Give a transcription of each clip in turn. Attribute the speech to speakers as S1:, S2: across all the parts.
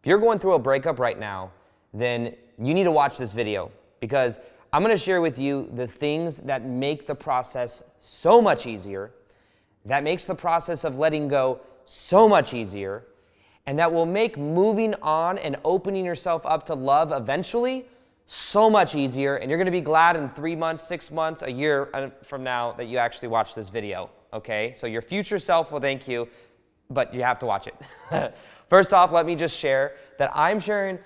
S1: If you're going through a breakup right now, then you need to watch this video, because I'm going to share with you the things that make the process so much easier, that makes the process of letting go so much easier, and that will make moving on and opening yourself up to love eventually so much easier. And you're going to be glad in 3 months, 6 months, a year from now that you actually watched this video, okay? So your future self will thank you, but you have to watch it. First off, let me just share that I'm sharing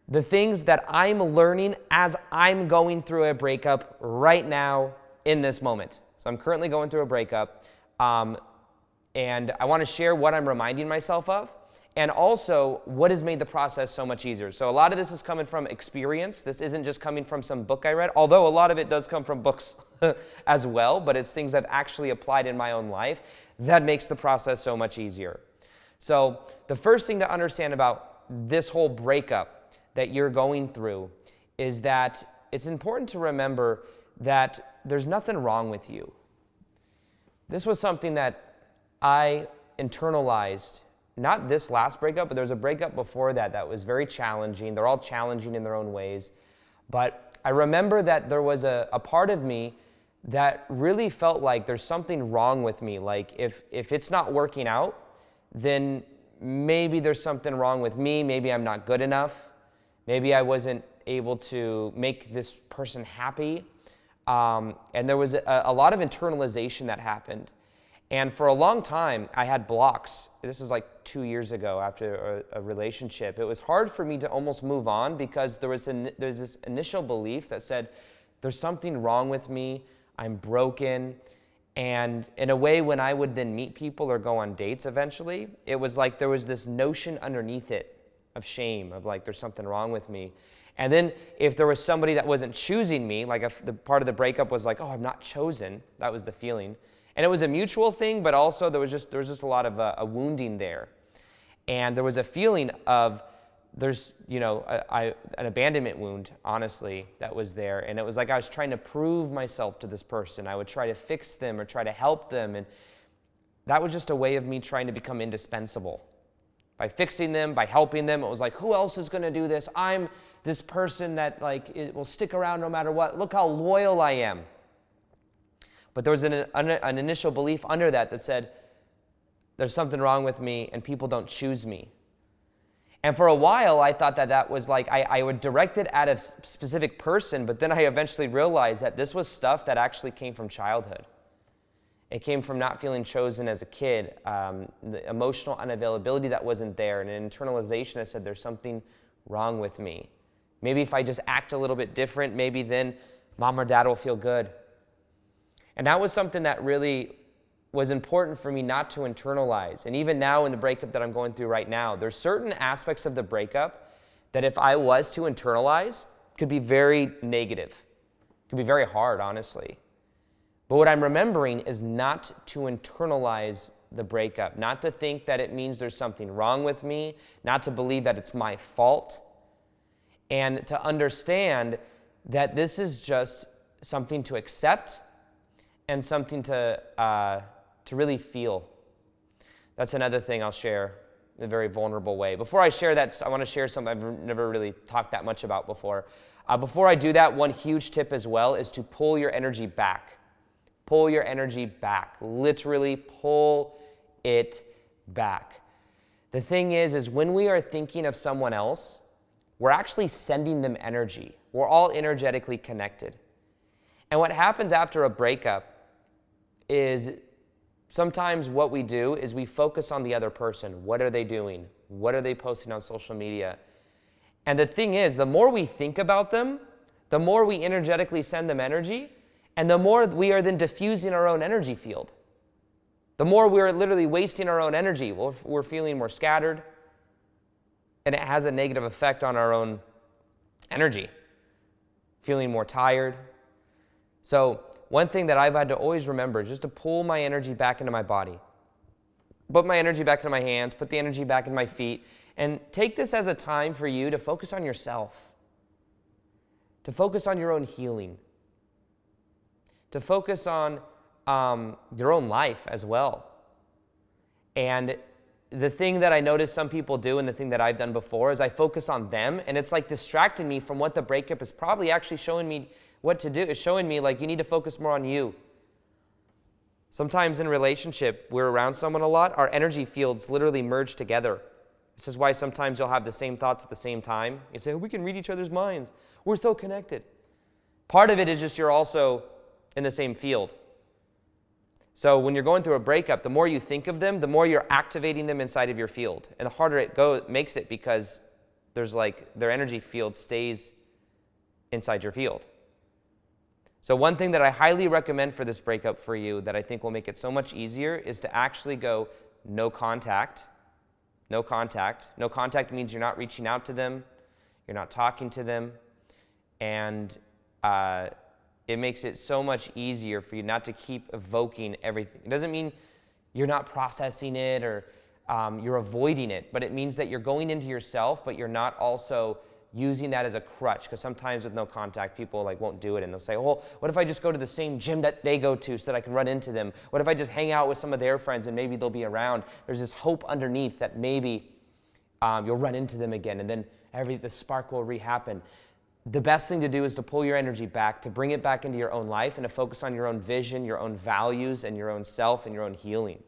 S1: the things that I'm learning as I'm going through a breakup right now in this moment. So I'm currently going through a breakup, and I want to share what I'm reminding myself of, and also what has made the process so much easier. So a lot of this is coming from experience. This isn't just coming from some book I read, although a lot of it does come from books as well, but it's things I've actually applied in my own life that makes the process so much easier. So the first thing to understand about this whole breakup that you're going through is that it's important to remember that there's nothing wrong with you. This was something that I internalized, not this last breakup, but there was a breakup before that that was very challenging. They're all challenging in their own ways. But I remember that there was a part of me that really felt like there's something wrong with me. Like if it's not working out, then maybe there's something wrong with me. Maybe I'm not good enough. Maybe I wasn't able to make this person happy. And there was a lot of internalization that happened. And for a long time, I had blocks. This is like 2 years ago after a relationship. It was hard for me to almost move on because there's this initial belief that said, there's something wrong with me, I'm broken. And in a way, when I would then meet people or go on dates eventually, it was like there was this notion underneath it of shame, of like there's something wrong with me. And then if there was somebody that wasn't choosing me, like if the part of the breakup was like, oh, I'm not chosen, that was the feeling. And it was a mutual thing, but also there was just a lot of a wounding there. And there was a feeling of there's, an abandonment wound, honestly, that was there. And it was like I was trying to prove myself to this person. I would try to fix them or try to help them. And that was just a way of me trying to become indispensable. By fixing them, by helping them, it was like, who else is going to do this? I'm this person that it will stick around no matter what. Look how loyal I am. But there was an initial belief under that said, there's something wrong with me and people don't choose me. And for a while, I thought that was like, I would direct it at a specific person, but then I eventually realized that this was stuff that actually came from childhood. It came from not feeling chosen as a kid, the emotional unavailability that wasn't there, and an internalization that said, there's something wrong with me. Maybe if I just act a little bit different, maybe then mom or dad will feel good. And that was something that really was important for me not to internalize. And even now in the breakup that I'm going through right now, there's certain aspects of the breakup that if I was to internalize, could be very negative. Could be very hard, honestly. But what I'm remembering is not to internalize the breakup, not to think that it means there's something wrong with me, not to believe that it's my fault, and to understand that this is just something to accept and something to really feel. That's another thing I'll share in a very vulnerable way. Before I share that, I want to share something I've never really talked that much about before. Before I do that, one huge tip as well is to pull your energy back. Pull your energy back. Literally pull it back. The thing is when we are thinking of someone else, we're actually sending them energy. We're all energetically connected. And what happens after a breakup is sometimes what we do is we focus on the other person. What are they doing? What are they posting on social media? And the thing is, the more we think about them, the more we energetically send them energy, and the more we are then diffusing our own energy field. The more we're literally wasting our own energy. We're feeling more scattered, and it has a negative effect on our own energy. Feeling more tired. So one thing that I've had to always remember is just to pull my energy back into my body. Put my energy back into my hands, put the energy back in my feet, and take this as a time for you to focus on yourself, to focus on your own healing, to focus on your own life as well. And the thing that I notice some people do, and the thing that I've done before, is I focus on them, and it's like distracting me from what the breakup is probably actually showing me what to do. It's showing me like you need to focus more on you. Sometimes in a relationship, we're around someone a lot, our energy fields literally merge together. This is why sometimes you'll have the same thoughts at the same time. You say, oh, we can read each other's minds. We're so connected. Part of it is just you're also in the same field. So when you're going through a breakup, the more you think of them, the more you're activating them inside of your field. And the harder it makes it, because there's like their energy field stays inside your field. So one thing that I highly recommend for this breakup for you that I think will make it so much easier is to actually go no contact. No contact. No contact means you're not reaching out to them, you're not talking to them, and it makes it so much easier for you not to keep evoking everything. It doesn't mean you're not processing it or you're avoiding it, but it means that you're going into yourself, but you're not also using that as a crutch, because sometimes with no contact, people like won't do it, and they'll say, well, what if I just go to the same gym that they go to so that I can run into them? What if I just hang out with some of their friends and maybe they'll be around? There's this hope underneath that maybe you'll run into them again, and then the spark will re-happen. The best thing to do is to pull your energy back, to bring it back into your own life, and to focus on your own vision, your own values, and your own self and your own healing.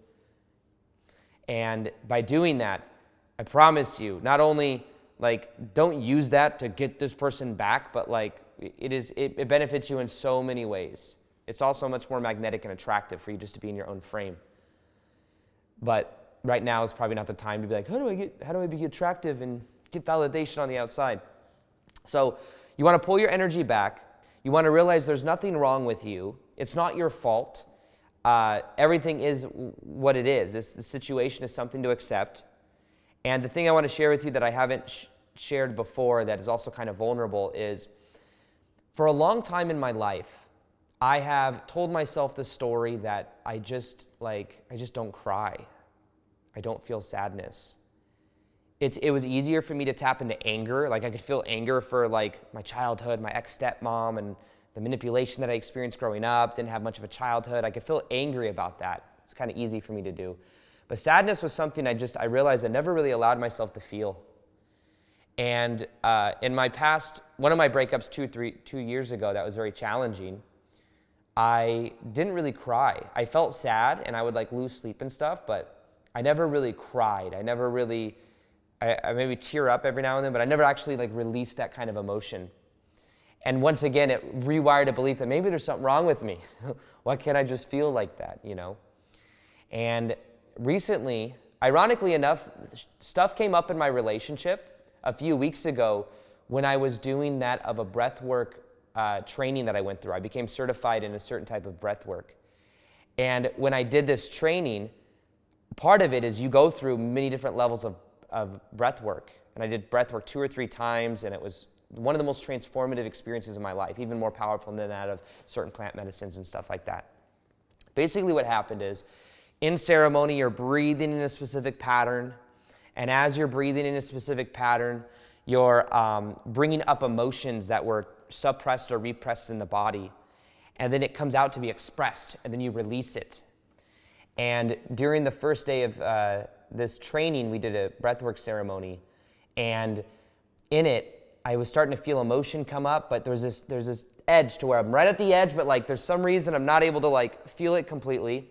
S1: And by doing that, I promise you, not only like don't use that to get this person back, but like it benefits you in so many ways. It's also much more magnetic and attractive for you just to be in your own frame. But right now is probably not the time to be like, how do I be attractive and get validation on the outside? So you want to pull your energy back. You want to realize there's nothing wrong with you. It's not your fault. Everything is what it is. The situation is something to accept. And the thing I want to share with you that I haven't shared before that is also kind of vulnerable is, for a long time in my life, I have told myself the story that I just don't cry. I don't feel sadness. It was easier for me to tap into anger. Like I could feel anger for like my childhood, my ex-stepmom, and the manipulation that I experienced growing up. Didn't have much of a childhood. I could feel angry about that. It's kind of easy for me to do. But sadness was something I realized I never really allowed myself to feel. And in my past, one of my breakups 2 years ago that was very challenging, I didn't really cry. I felt sad and I would like lose sleep and stuff, but I never really cried. I never really, I maybe tear up every now and then, but I never actually like released that kind of emotion. And once again, it rewired a belief that maybe there's something wrong with me. Why can't I just feel like that, you know? And recently, ironically enough, stuff came up in my relationship a few weeks ago when I was doing that of a breathwork training that I went through. I became certified in a certain type of breathwork. And when I did this training, part of it is you go through many different levels of breathwork. And I did breathwork 2 or 3 times, and it was one of the most transformative experiences of my life, even more powerful than that of certain plant medicines and stuff like that. Basically what happened is, in ceremony, you're breathing in a specific pattern, and as you're breathing in a specific pattern, you're bringing up emotions that were suppressed or repressed in the body, and then it comes out to be expressed, and then you release it. And during the first day of this training, we did a breathwork ceremony, and in it, I was starting to feel emotion come up, but there's this edge to where I'm right at the edge, but like there's some reason I'm not able to like feel it completely.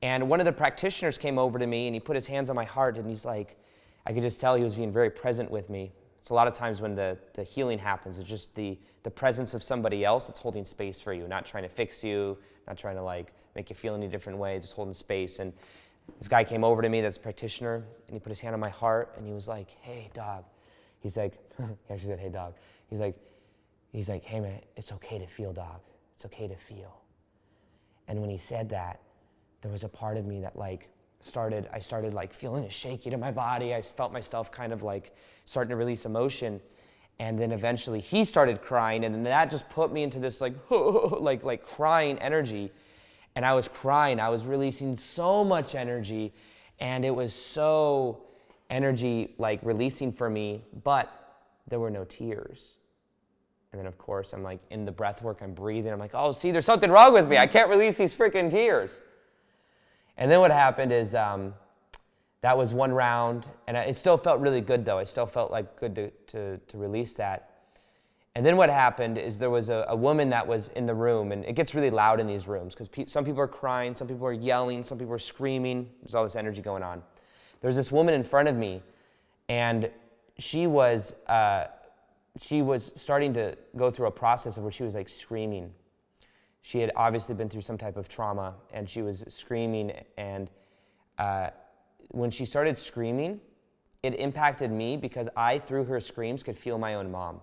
S1: And one of the practitioners came over to me and he put his hands on my heart and he's like, I could just tell he was being very present with me. So a lot of times when the healing happens, it's just the presence of somebody else that's holding space for you, not trying to fix you, not trying to like make you feel any different way, just holding space. And this guy came over to me, that's a practitioner, and he put his hand on my heart and he was like, hey, dog. He's like, he actually said, hey, dog. He's like, hey, man, it's okay to feel, dog. It's okay to feel. And when he said that, there was a part of me that like I started like feeling it shaky to my body. I felt myself kind of like starting to release emotion. And then eventually he started crying, and then that just put me into this like, like crying energy. And I was crying. I was releasing so much energy, and it was so energy like releasing for me, but there were no tears. And then of course I'm like in the breath work, I'm breathing, I'm like, oh, see, there's something wrong with me. I can't release these freaking tears. And then what happened is That was one round, and it still felt really good though. I still felt like good to release that. And then what happened is there was a woman that was in the room, and it gets really loud in these rooms because some people are crying, some people are yelling, some people are screaming. There's all this energy going on. There's this woman in front of me, and she was starting to go through a process of where she was like screaming. She had obviously been through some type of trauma, and she was screaming, and when she started screaming, it impacted me because I, through her screams, could feel my own mom.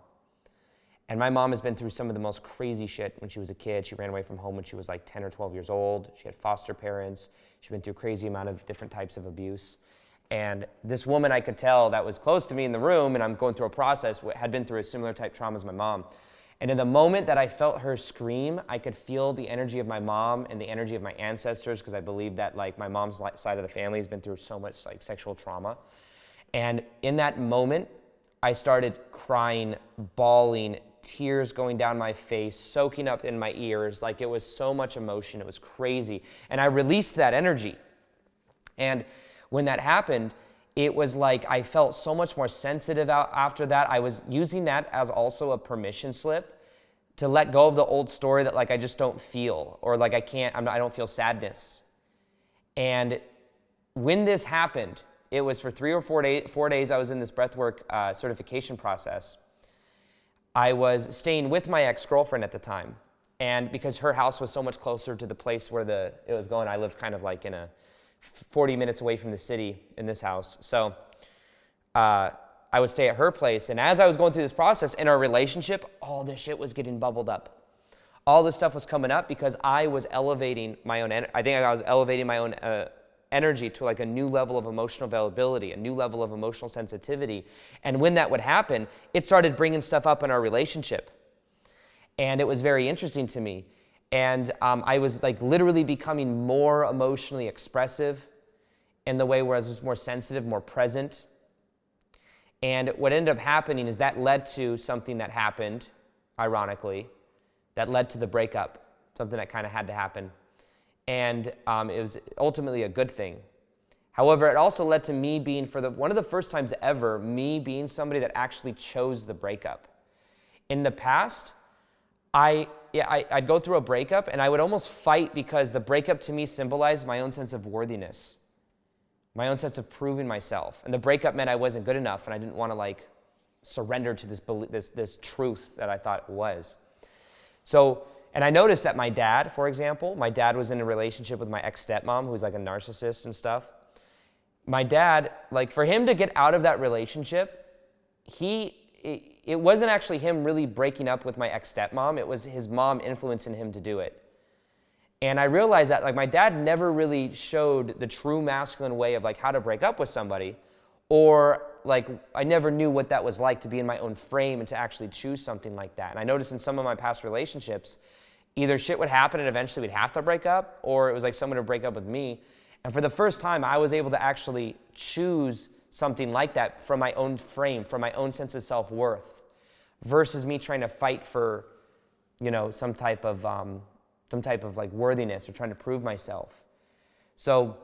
S1: And my mom has been through some of the most crazy shit when she was a kid. She ran away from home when she was like 10 or 12 years old. She had foster parents. She'd been through a crazy amount of different types of abuse. And this woman I could tell that was close to me in the room, and I'm going through a process, had been through a similar type trauma as my mom. And in the moment that I felt her scream, I could feel the energy of my mom and the energy of my ancestors, because I believe that like my mom's side of the family has been through so much like sexual trauma. And in that moment, I started crying, bawling, tears going down my face, soaking up in my ears. Like it was so much emotion, it was crazy. And I released that energy. And when that happened, it was like I felt so much more sensitive after that. I was using that as also a permission slip to let go of the old story that like I just don't feel, or like I don't feel sadness. And when this happened, it was for 3 or 4 days I was in this breathwork certification process. I was staying with my ex-girlfriend at the time. And because her house was so much closer to the place where it was going, I lived kind of like in a 40 minutes away from the city in this house. So I would stay at her place. And as I was going through this process in our relationship, all this shit was getting bubbled up. All this stuff was coming up because I was elevating my own, I think I was elevating my own energy to like a new level of emotional availability, a new level of emotional sensitivity. And when that would happen, it started bringing stuff up in our relationship. And it was very interesting to me. And I was like literally becoming more emotionally expressive in the way where I was more sensitive, more present. And what ended up happening is that led to something that happened, ironically, that led to the breakup, something that kind of had to happen. And it was ultimately a good thing. However, it also led to me being, one of the first times ever, me being somebody that actually chose the breakup. In the past, I'd go through a breakup and I would almost fight because the breakup to me symbolized my own sense of worthiness, my own sense of proving myself. And the breakup meant I wasn't good enough and I didn't want to like surrender to this truth that I thought it was. So, and I noticed that my dad, for example, my dad was in a relationship with my ex-stepmom who's like a narcissist and stuff. My dad, like for him to get out of that relationship, it wasn't actually him really breaking up with my ex-stepmom, it was his mom influencing him to do it. And I realized that like my dad never really showed the true masculine way of like how to break up with somebody, or like I never knew what that was like to be in my own frame and to actually choose something like that. And I noticed in some of my past relationships, either shit would happen and eventually we'd have to break up, or it was like someone would break up with me. And for the first time, I was able to actually choose something like that from my own frame, from my own sense of self-worth, versus me trying to fight for, you know, some type of like worthiness or trying to prove myself. So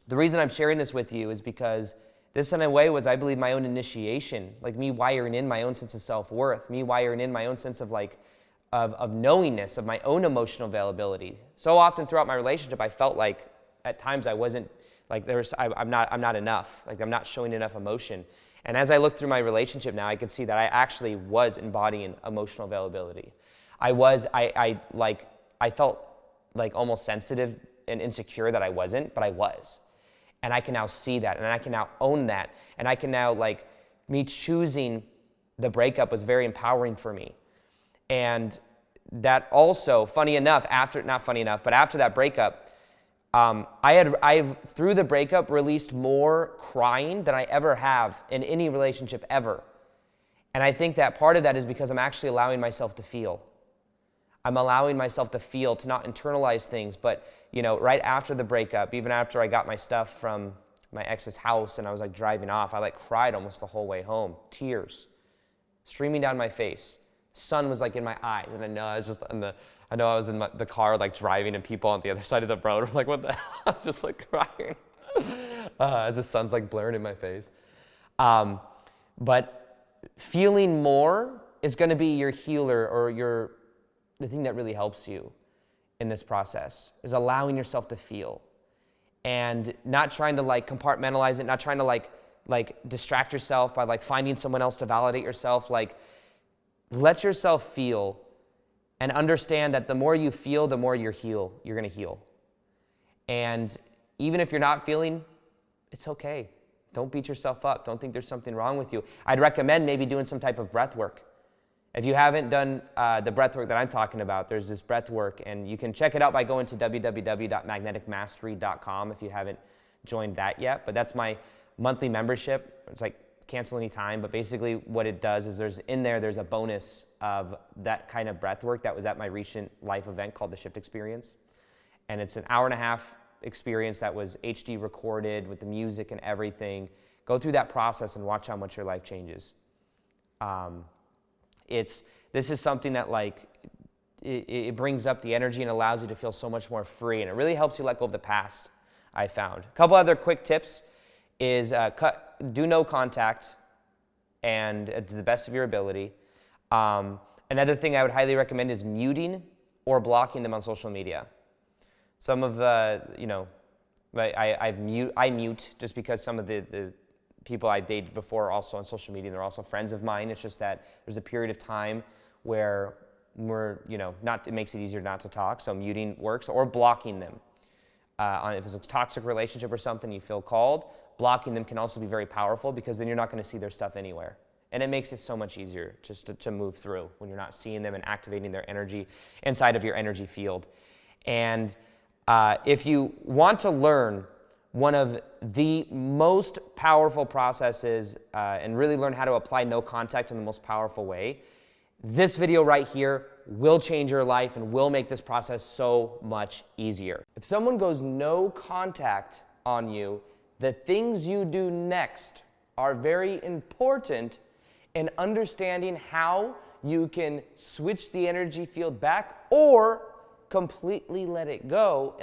S1: the reason I'm sharing this with you is because this in a way was, I believe, my own initiation, like me wiring in my own sense of self-worth, me wiring in my own sense of like, of knowingness, of my own emotional availability. So often throughout my relationship, I felt like at times I wasn't, like I'm not enough, like I'm not showing enough emotion. And as I look through my relationship now, I could see that I actually was embodying emotional availability. I felt like almost sensitive and insecure that I wasn't, but I was. And I can now see that, and I can now own that. And I can now, like, me choosing the breakup was very empowering for me. And that also, not funny enough, but after that breakup, I've through the breakup released more crying than I ever have in any relationship ever. And I think that part of that is because I'm actually allowing myself to feel. I'm allowing myself to feel, to not internalize things. But, you know, right after the breakup, even after I got my stuff from my ex's house and I was like driving off, I like cried almost the whole way home, tears streaming down my face. Sun was like in my eyes, and I know I was in the car like driving, and people on the other side of the road were like, what the hell? I'm just like crying. as the sun's like blaring in my face. But feeling more is going to be your healer, or the thing that really helps you in this process, is allowing yourself to feel and not trying to like compartmentalize it, not trying to like distract yourself by like finding someone else to validate yourself. Like, let yourself feel and understand that the more you feel, the more you're going to heal. And even if you're not feeling, it's okay. Don't beat yourself up. Don't think there's something wrong with you. I'd recommend maybe doing some type of breath work. If you haven't done the breath work that I'm talking about, there's this breath work, and you can check it out by going to www.magneticmastery.com if you haven't joined that yet. But that's my monthly membership. It's like cancel anytime, but basically what it does is there's a bonus of that kind of breath work that was at my recent life event called the Shift Experience. And it's an hour-and-a-half experience that was HD recorded with the music and everything. Go through that process and watch how much your life changes. This is something that like it brings up the energy and allows you to feel so much more free, and it really helps you let go of the past, I found. A couple other quick tips is do no contact, and to the best of your ability. Another thing I would highly recommend is muting or blocking them on social media. Some of I mute just because some of the people I've dated before are also on social media, and they're also friends of mine. It's just that there's a period of time where it makes it easier not to talk, so muting works, or blocking them. If it's a toxic relationship or something you feel called, blocking them can also be very powerful, because then you're not going to see their stuff anywhere. And it makes it so much easier just to move through when you're not seeing them and activating their energy inside of your energy field. And if you want to learn one of the most powerful processes and really learn how to apply no contact in the most powerful way, this video right here will change your life and will make this process so much easier. If someone goes no contact on you, the things you do next are very important in understanding how you can switch the energy field back or completely let it go.